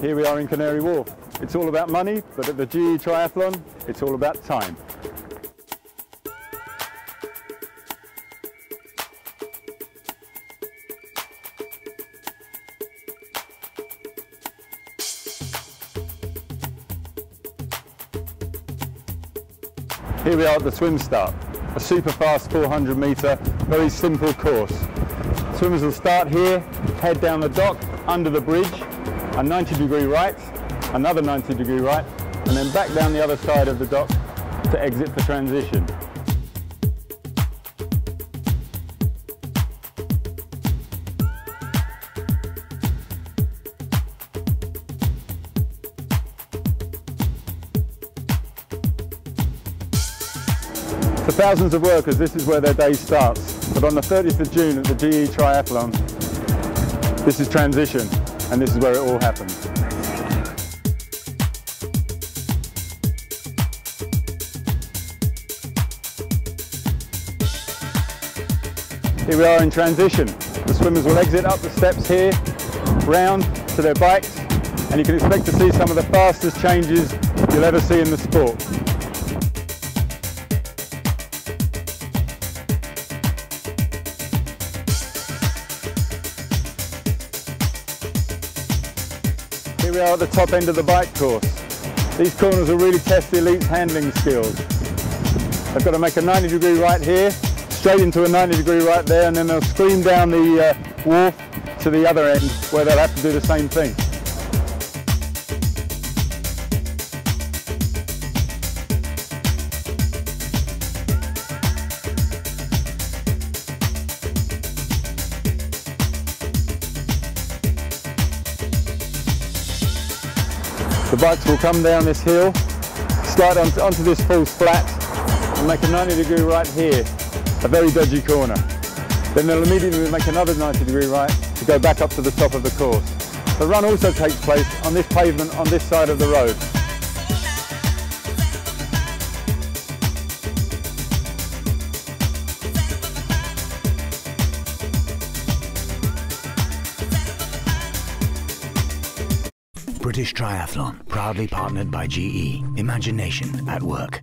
Here we are in Canary Wharf. It's all about money, but at the GE Triathlon, it's all about time. Here we are at the swim start, a super fast 400 metre, very simple course. Swimmers will start here, head down the dock, under the bridge, a 90-degree right, another 90-degree right, and then back down the other side of the dock to exit for transition. For thousands of workers, this is where their day starts. But on the 30th of June at the GE Triathlon, this is transition, and this is where it all happens. Here we are in transition. The swimmers will exit up the steps here, round to their bikes, and you can expect to see some of the fastest changes you'll ever see in the sport. Here we are at the top end of the bike course. These corners will really test the elite's handling skills. They've got to make a 90-degree right here, straight into a 90-degree right there, and then they'll scream down the wharf to the other end where they'll have to do the same thing. The bikes will come down this hill, slide onto this false flat and make a 90-degree right here, a very dodgy corner. Then they'll immediately make another 90-degree right to go back up to the top of the course. The run also takes place on this pavement on this side of the road. British Triathlon, proudly partnered by GE. Imagination at work.